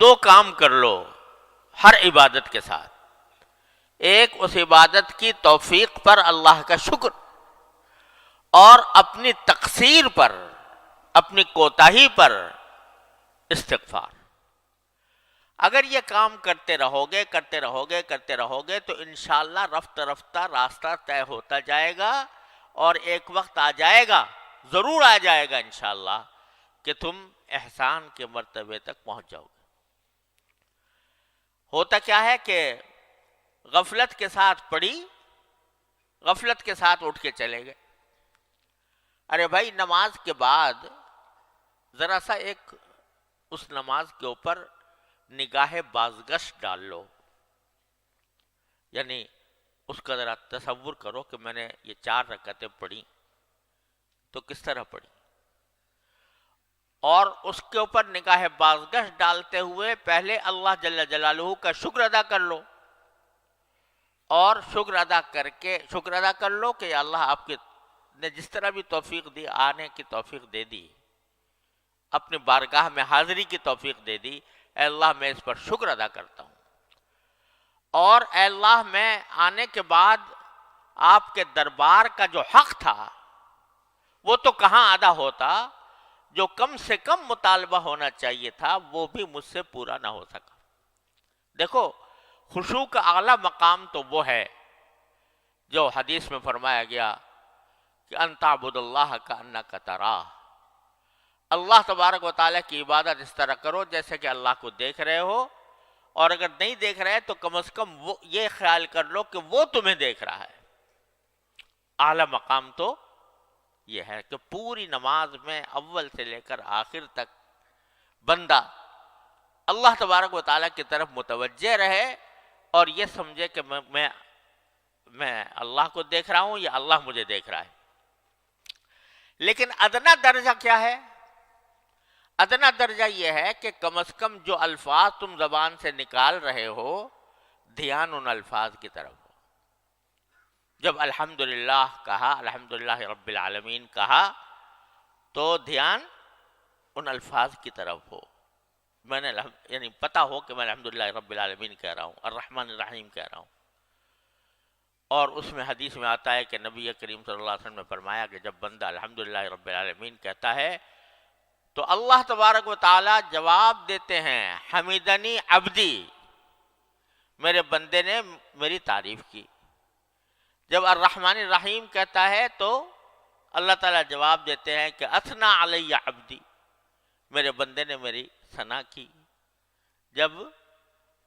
دو کام کر لو ہر عبادت کے ساتھ. ایک اس عبادت کی توفیق پر اللہ کا شکر، اور اپنی تقصیر پر، اپنی کوتاہی پر استغفار. اگر یہ کام کرتے رہو گے کرتے رہو گے کرتے رہو گے تو انشاءاللہ رفتہ رفتہ راستہ طے ہوتا جائے گا، اور ایک وقت آ جائے گا، ضرور آ جائے گا انشاءاللہ، کہ تم احسان کے مرتبے تک پہنچ جاؤ گے. ہوتا کیا ہے کہ غفلت کے ساتھ پڑھی، غفلت کے ساتھ اٹھ کے چلے گئے. ارے بھائی نماز کے بعد ذرا سا ایک اس نماز کے اوپر نگاہ بازگشت ڈال لو. یعنی اس کا ذرا تصور کرو کہ میں نے یہ 4 رکعتیں پڑھی تو کس طرح پڑھی، اور اس کے اوپر نگاہ بازگشت ڈالتے ہوئے پہلے اللہ جل جلالہ کا شکر ادا کر لو، اور شکر ادا کر لو کہ یا اللہ آپ کے نے جس طرح بھی توفیق دی، آنے کی توفیق دے دی، اپنی بارگاہ میں حاضری کی توفیق دے دی، اے اللہ میں اس پر شکر ادا کرتا ہوں. اور اے اللہ میں آنے کے بعد آپ کے دربار کا جو حق تھا وہ تو کہاں ادا ہوتا، جو کم سے کم مطالبہ ہونا چاہیے تھا وہ بھی مجھ سے پورا نہ ہو سکا. دیکھو خشوع کا اعلیٰ مقام تو وہ ہے جو حدیث میں فرمایا گیا کہ ان تعبد اللہ کأنک تراہ. اللہ تبارک و تعالیٰ کی عبادت اس طرح کرو جیسے کہ اللہ کو دیکھ رہے ہو، اور اگر نہیں دیکھ رہے تو کم از کم وہ یہ خیال کر لو کہ وہ تمہیں دیکھ رہا ہے. اعلیٰ مقام تو یہ ہے کہ پوری نماز میں اول سے لے کر آخر تک بندہ اللہ تبارک و تعالیٰ کی طرف متوجہ رہے اور یہ سمجھے کہ میں اللہ کو دیکھ رہا ہوں یا اللہ مجھے دیکھ رہا ہے. لیکن ادنا درجہ کیا ہے؟ ادنا درجہ یہ ہے کہ کم از کم جو الفاظ تم زبان سے نکال رہے ہو دھیان ان الفاظ کی طرف ہو. جب الحمدللہ کہا، الحمدللہ رب العالمین کہا، تو دھیان ان الفاظ کی طرف ہو. میں نے یعنی پتا ہو کہ میں الحمدللہ رب العالمین کہہ رہا ہوں، الرحمن الرحیم کہہ رہا ہوں. اور اس میں حدیث میں آتا ہے کہ نبی کریم صلی اللہ علیہ وسلم نے فرمایا کہ جب بندہ الحمدللہ رب العالمین کہتا ہے تو اللہ تبارک و تعالی جواب دیتے ہیں حمیدنی عبدی، میرے بندے نے میری تعریف کی. جب الرحمن الرحیم کہتا ہے تو اللہ تعالیٰ جواب دیتے ہیں کہ اثنا علی عبدی، میرے بندے نے میری ثنا کی. جب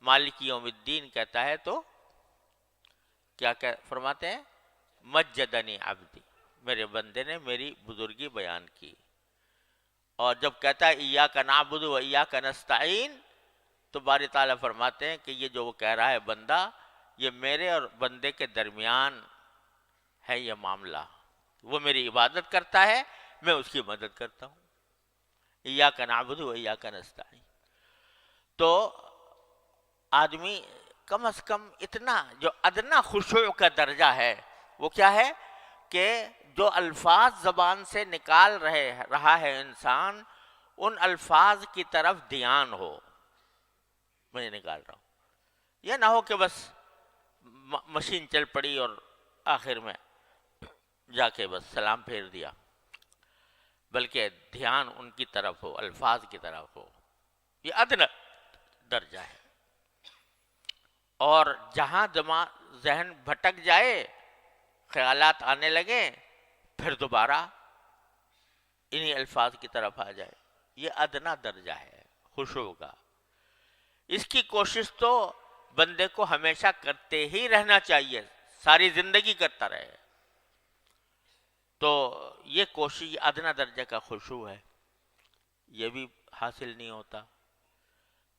مالک یوم الدین کہتا ہے تو کیا فرماتے ہیں؟ مجدنی عبدی، میرے بندے نے میری بزرگی بیان کی. اور جب کہتا ہے ایاک نعبد و ایاک نستعین تو باری تعالیٰ فرماتے ہیں کہ یہ جو وہ کہہ رہا ہے بندہ، یہ میرے اور بندے کے درمیان ہے یہ معاملہ. وہ میری عبادت کرتا ہے، میں اس کی مدد کرتا ہوں. ایاک نعبد و ایاک نستعین. تو آدمی کم از کم اتنا جو ادنا خشوع کا درجہ ہے وہ کیا ہے کہ جو الفاظ زبان سے نکال رہا ہے انسان، ان الفاظ کی طرف دھیان ہو. میں نکال رہا ہوں، یہ نہ ہو کہ بس مشین چل پڑی اور آخر میں جا کے بس سلام پھیر دیا، بلکہ دھیان ان کی طرف ہو، الفاظ کی طرف ہو. یہ ادنا درجہ ہے. اور جہاں ذہن بھٹک جائے، خیالات آنے لگیں، پھر دوبارہ انہی الفاظ کی طرف آ جائے. یہ ادنا درجہ ہے خشوع کا. اس کی کوشش تو بندے کو ہمیشہ کرتے ہی رہنا چاہیے، ساری زندگی کرتا رہے. تو یہ کوشش ادنا درجے کا خشوع ہے، یہ بھی حاصل نہیں ہوتا.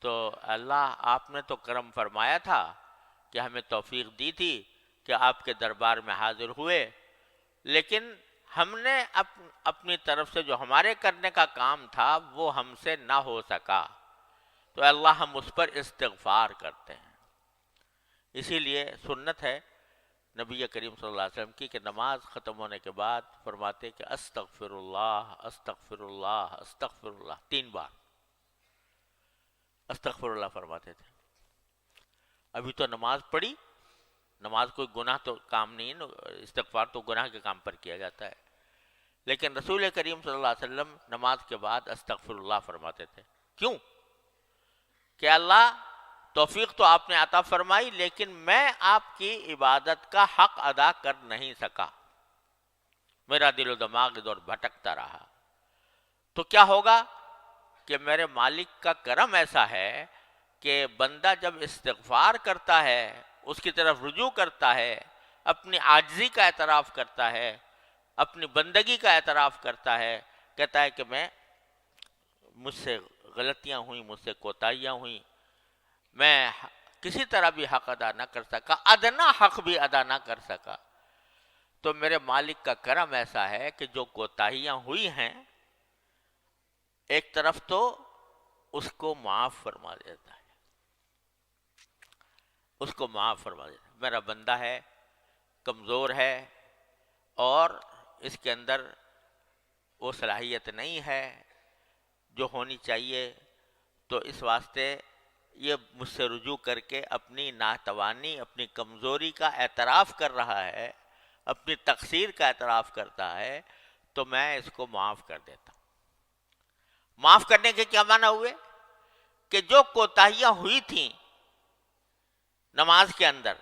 تو اللہ آپ نے تو کرم فرمایا تھا کہ ہمیں توفیق دی تھی کہ آپ کے دربار میں حاضر ہوئے، لیکن ہم نے اپنی طرف سے جو ہمارے کرنے کا کام تھا وہ ہم سے نہ ہو سکا. تو اللہ ہم اس پر استغفار کرتے ہیں. اسی لیے سنت ہے نبی کریم صلی اللہ علیہ وسلم کی کہ نماز ختم ہونے کے بعد فرماتے کہ استغفر اللہ استغفر اللہ استغفر اللہ 3 بار. استغفر اللہ فرماتے تھے. ابھی تو نماز پڑھی، نماز کوئی گناہ تو کام نہیں ہے، استغفار تو گناہ کے کام پر کیا جاتا ہے، لیکن رسول کریم صلی اللہ علیہ وسلم نماز کے بعد استغفر اللہ فرماتے تھے. کیوں؟ کہ اللہ توفیق تو آپ نے عطا فرمائی، لیکن میں آپ کی عبادت کا حق ادا کر نہیں سکا، میرا دل و دماغ ادھر بھٹکتا رہا. تو کیا ہوگا کہ میرے مالک کا کرم ایسا ہے کہ بندہ جب استغفار کرتا ہے، اس کی طرف رجوع کرتا ہے، اپنی عاجزی کا اعتراف کرتا ہے، اپنی بندگی کا اعتراف کرتا ہے، کہتا ہے کہ مجھ سے غلطیاں ہوئیں، مجھ سے کوتاہیاں ہوئیں، میں کسی طرح بھی حق ادا نہ کر سکا، ادنا حق بھی ادا نہ کر سکا، تو میرے مالک کا کرم ایسا ہے کہ جو کوتاہیاں ہوئی ہیں ایک طرف تو اس کو معاف فرما دیتا ہے، اس کو معاف فرما دیتا ہے. میرا بندہ ہے، کمزور ہے، اور اس کے اندر وہ صلاحیت نہیں ہے جو ہونی چاہیے، تو اس واسطے یہ مجھ سے رجوع کر کے اپنی ناتوانی، اپنی کمزوری کا اعتراف کر رہا ہے، اپنی تقصیر کا اعتراف کرتا ہے، تو میں اس کو معاف کر دیتا ہوں. معاف کرنے کے کیا معنی ہوئے؟ کہ جو کوتاہیاں ہوئی تھیں نماز کے اندر،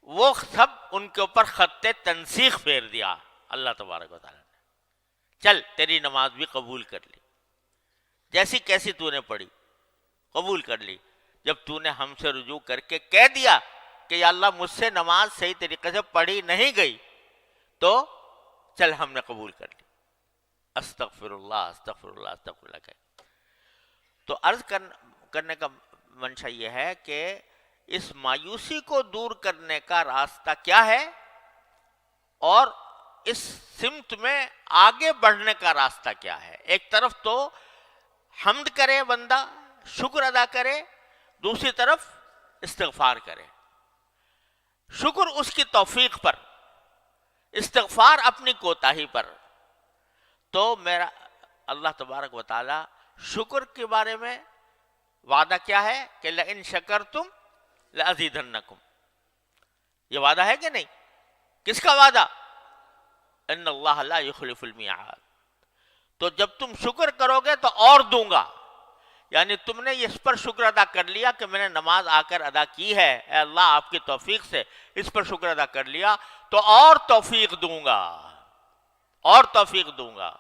وہ سب ان کے اوپر خط تنسیخ پھیر دیا اللہ تبارک و تعالیٰ نے. چل تیری نماز بھی قبول کر لی، جیسی کیسی تو نے پڑھی قبول کر لی. جب تو نے ہم سے رجوع کر کے کہہ دیا کہ یا اللہ مجھ سے نماز صحیح طریقے سے پڑھی نہیں گئی، تو چل ہم نے قبول کر لی. استغفر اللہ استغفر اللہ استغفر اللہ کہ تو عرض کرنے کا منشا یہ ہے کہ اس مایوسی کو دور کرنے کا راستہ کیا ہے، اور اس سمت میں آگے بڑھنے کا راستہ کیا ہے. ایک طرف تو حمد کرے بندہ، شکر ادا کرے، دوسری طرف استغفار کرے. شکر اس کی توفیق پر، استغفار اپنی کوتاہی پر. تو میرا اللہ تبارک و تعالی شکر کے بارے میں وعدہ کیا ہے کہ لئن شکرتم لأزیدنکم، یہ وعدہ ہے کہ نہیں؟ کس کا وعدہ؟ ان اللہ لا یخلف المیعاد. تو جب تم شکر کرو گے تو اور دوں گا، یعنی تم نے اس پر شکر ادا کر لیا کہ میں نے نماز آ کر ادا کی ہے، اے اللہ آپ کی توفیق سے اس پر شکر ادا کر لیا، تو اور توفیق دوں گا، اور توفیق دوں گا.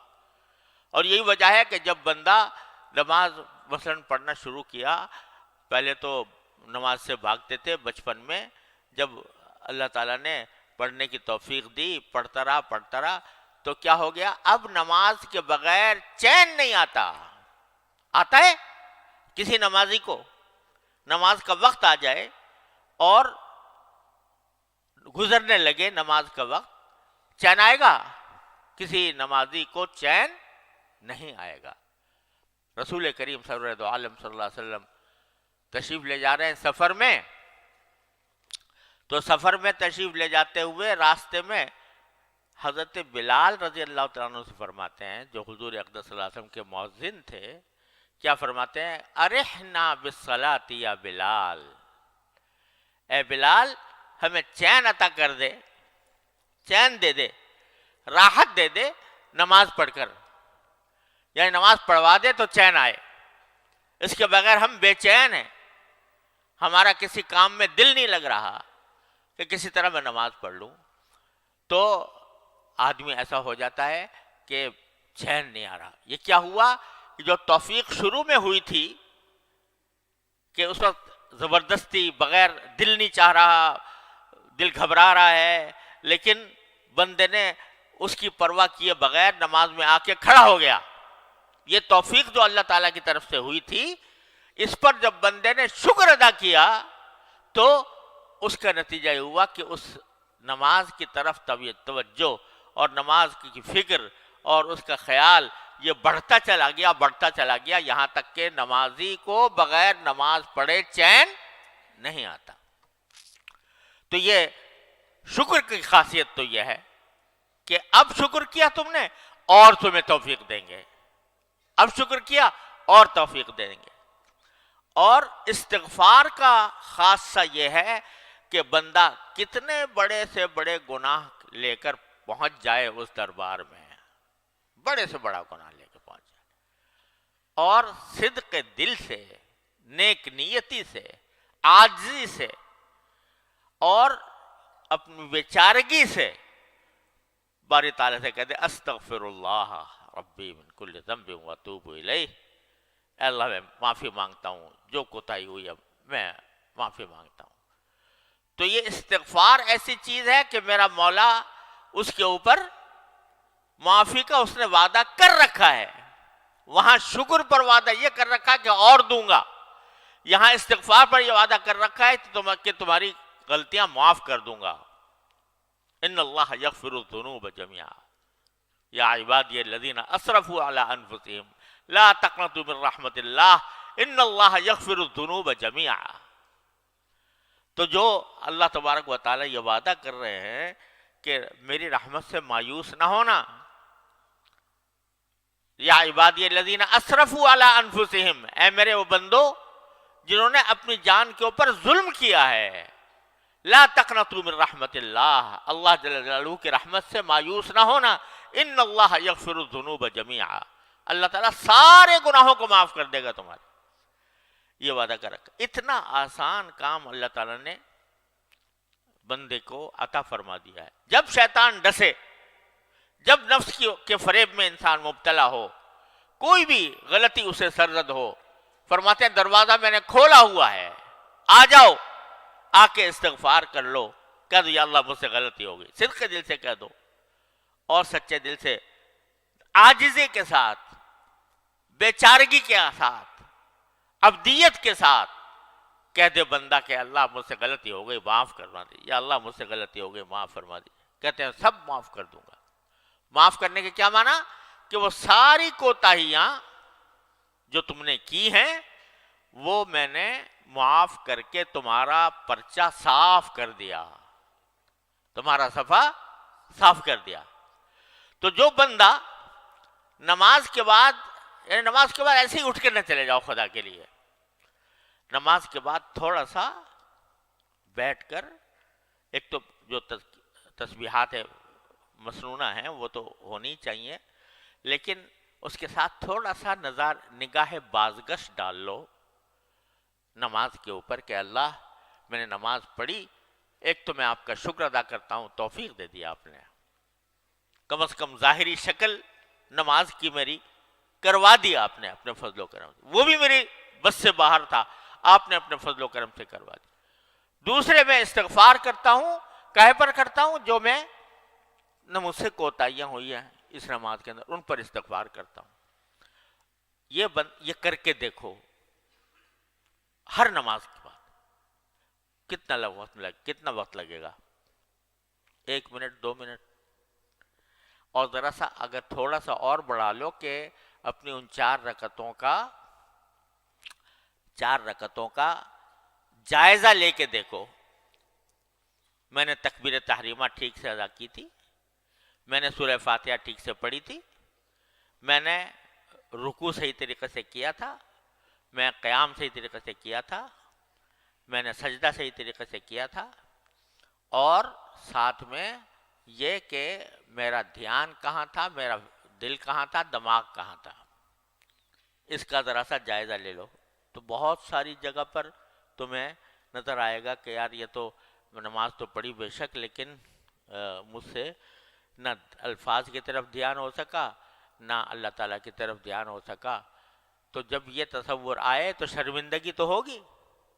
اور یہی وجہ ہے کہ جب بندہ نماز مثلاً پڑھنا شروع کیا، پہلے تو نماز سے بھاگتے تھے بچپن میں، جب اللہ تعالیٰ نے پڑھنے کی توفیق دی، پڑھتا رہا، تو کیا ہو گیا؟ اب نماز کے بغیر چین نہیں آتا. آتا ہے کسی نمازی کو نماز کا وقت آ جائے اور گزرنے لگے نماز کا وقت، چین آئے گا؟ کسی نمازی کو چین نہیں آئے گا. رسول کریم سرور عالم صلی اللہ علیہ وسلم تشریف لے جا رہے ہیں سفر میں، تو سفر میں تشریف لے جاتے ہوئے راستے میں حضرت بلال رضی اللہ تعالیٰ عنہ سے فرماتے ہیں، جو حضور اقدس صلی اللہ علیہ وسلم کے مؤذن تھے، کیا فرماتے ہیں؟ ارحنا بالصلاۃ یا بلال، اے بلال ہمیں چین عطا کر دے، چین دے دے، راحت دے دے نماز پڑھ کر، یعنی نماز پڑھوا دے تو چین آئے. اس کے بغیر ہم بے چین ہیں، ہمارا کسی کام میں دل نہیں لگ رہا کہ کسی طرح میں نماز پڑھ لوں. تو آدمی ایسا ہو جاتا ہے کہ چین نہیں آ رہا. یہ کیا ہوا کہ جو توفیق شروع میں ہوئی تھی کہ اس وقت زبردستی بغیر دل نہیں چاہ رہا، دل گھبرا رہا ہے، لیکن بندے نے اس کی پرواہ کیے بغیر نماز میں آ کے کھڑا ہو گیا. یہ توفیق جو اللہ تعالیٰ کی طرف سے ہوئی تھی، اس پر جب بندے نے شکر ادا کیا تو اس کا نتیجہ یہ ہوا کہ اس نماز کی طرف توجہ اور نماز کی فکر اور اس کا خیال یہ بڑھتا چلا گیا یہاں تک کہ نمازی کو بغیر نماز پڑھے چین نہیں آتا. تو یہ شکر کی خاصیت تو یہ ہے کہ اب شکر کیا تم نے اور تمہیں توفیق دیں گے، اب شکر کیا اور توفیق دیں گے. اور استغفار کا خاصہ یہ ہے کہ بندہ کتنے بڑے سے بڑے گناہ لے کر پہنچ جائے اس دربار میں، بڑے سے بڑا گناہ لے کے پہنچ جائے، اور صدق دل سے، نیک نیتی سے، عاجزی سے اور اپنی بیچارگی سے باری تعالیٰ سے کہتے استغفر اللہ ربی من کل ذنب واتوب الیہ، اے اللہ میں معافی مانگتا ہوں، جو کوتاہی ہوئی ہے میں معافی مانگتا ہوں۔ تو یہ استغفار ایسی چیز ہے کہ میرا مولا اس کے اوپر معافی کا اس نے وعدہ کر رکھا ہے، وہاں شکر پر وعدہ یہ کر رکھا ہے کہ اور دوں گا، یہاں استغفار پر یہ وعدہ کر رکھا ہے کہ تمہاری غلطیاں معاف کر دوں گا۔ ان اللہ یغفر الذنوب جميعا یا عبادی الذین اسرفوا علی انفسهم لا تقنطوا من رحمت اللہ ان اللہ یغفر الذنوب جميعا۔ تو جو اللہ تبارک و تعالی یہ وعدہ کر رہے ہیں کہ میری رحمت سے مایوس نہ ہونا، یا عبادی الذین اسرفوا علی انفسهم، اے میرے وہ بندو جنہوں نے اپنی جان کے اوپر ظلم کیا ہے، لا تقنطوا من رحمت اللہ، اللہ جل جلالہ کی رحمت سے مایوس نہ ہونا، ان اللہ یغفر الذنوب جميعا، اللہ تعالیٰ سارے گناہوں کو معاف کر دے گا تمہارے، یہ وعدہ کر رکھا۔ اتنا آسان کام اللہ تعالیٰ نے بندے کو عطا فرما دیا ہے۔ جب شیطان ڈسے، جب نفس کے فریب میں انسان مبتلا ہو، کوئی بھی غلطی اسے سرزد ہو، فرماتے ہیں دروازہ میں نے کھولا ہوا ہے، آ جاؤ، آ کے استغفار کر لو، کہہ دو یا اللہ مجھ سے غلطی ہو گئی، صدق دل سے کہہ دو اور سچے دل سے، عاجزی کے ساتھ، بیچارگی کے ساتھ، عبدیت کے ساتھ کہہ دے بندہ کہ اللہ مجھ سے غلطی ہو گئی معاف کروا دی، یا اللہ مجھ سے غلطی ہو گئی معاف فرما دی، کہتے ہیں سب معاف کر دوں گا۔ معاف کرنے کے کیا معنی؟ کہ وہ ساری کوتاہیاں جو تم نے کی ہیں وہ میں نے معاف کر کے تمہارا پرچہ صاف کر دیا، تمہارا صفحہ صاف کر دیا۔ تو جو بندہ نماز کے بعد، یعنی نماز کے بعد ایسے ہی اٹھ کے نہ چلے جاؤ خدا کے لیے، نماز کے بعد تھوڑا سا بیٹھ کر، ایک تو جو تسبیحات مسنونہ ہیں وہ تو ہونی چاہیے، لیکن اس کے ساتھ تھوڑا سا نگاہ بازگشت ڈال لو نماز کے اوپر کہ اللہ میں نے نماز پڑھی، ایک تو میں آپ کا شکر ادا کرتا ہوں، توفیق دے دیا آپ نے، کم از کم ظاہری شکل نماز کی میری کروا دی آپ نے اپنے فضل و کرم سے، وہ بھی میری بس سے باہر تھا، آپ نے اپنے فضل و کرم سے کروا دی۔ دوسرے میں استغفار کرتا ہوں، کہے پر کرتا ہوں جو میں نہ مجھ سے کوتاہیاں ہوئی ہیں اس نماز کے اندر، ان پر استغفار کرتا ہوں۔ یہ کر کے دیکھو ہر نماز کے بعد کتنا وقت لگے گا؟ 1 منٹ 2 منٹ، اور ذرا سا اگر تھوڑا سا اور بڑھا لو کہ اپنی ان 4 رکعتوں کا جائزہ لے کے دیکھو، میں نے تکبیر تحریمہ ٹھیک سے ادا کی تھی، میں نے سورہ فاتحہ ٹھیک سے پڑھی تھی، میں نے رکوع صحیح طریقے سے کیا تھا، میں قیام صحیح طریقے سے کیا تھا، میں نے سجدہ صحیح طریقے سے کیا تھا، اور ساتھ میں یہ کہ میرا دھیان کہاں تھا، میرا دل کہاں تھا، دماغ کہاں تھا، اس کا ذرا سا جائزہ لے لو۔ تو بہت ساری جگہ پر تمہیں نظر آئے گا کہ یار یہ تو نماز تو پڑھی بے شک، لیکن مجھ سے نہ الفاظ کی طرف دھیان ہو سکا، نہ اللہ تعالیٰ کی طرف دھیان ہو سکا۔ تو جب یہ تصور آئے تو شرمندگی تو ہوگی،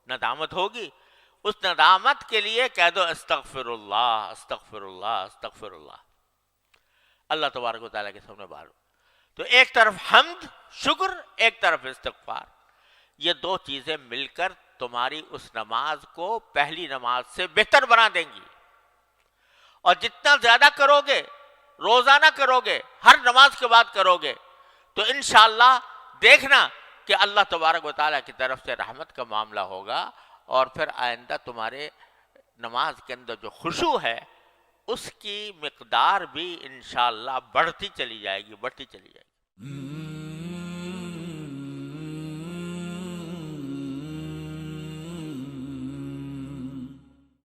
ندامت ہوگی، اس ندامت کے لیے کہہ دو استغفر اللہ استغفر اللہ استغفر اللہ، اللہ تبارک و تعالیٰ کے سامنے بارو۔ تو ایک طرف حمد شکر، ایک طرف استغفار، یہ 2 چیزیں مل کر تمہاری اس نماز کو پہلی نماز سے بہتر بنا دیں گی، اور جتنا زیادہ کرو گے، روزانہ کرو گے، ہر نماز کے بعد کرو گے، تو انشاءاللہ دیکھنا کہ اللہ تبارک و تعالیٰ کی طرف سے رحمت کا معاملہ ہوگا، اور پھر آئندہ تمہارے نماز کے اندر جو خشوع ہے اس کی مقدار بھی انشاءاللہ بڑھتی چلی جائے گی، بڑھتی چلی جائے گی۔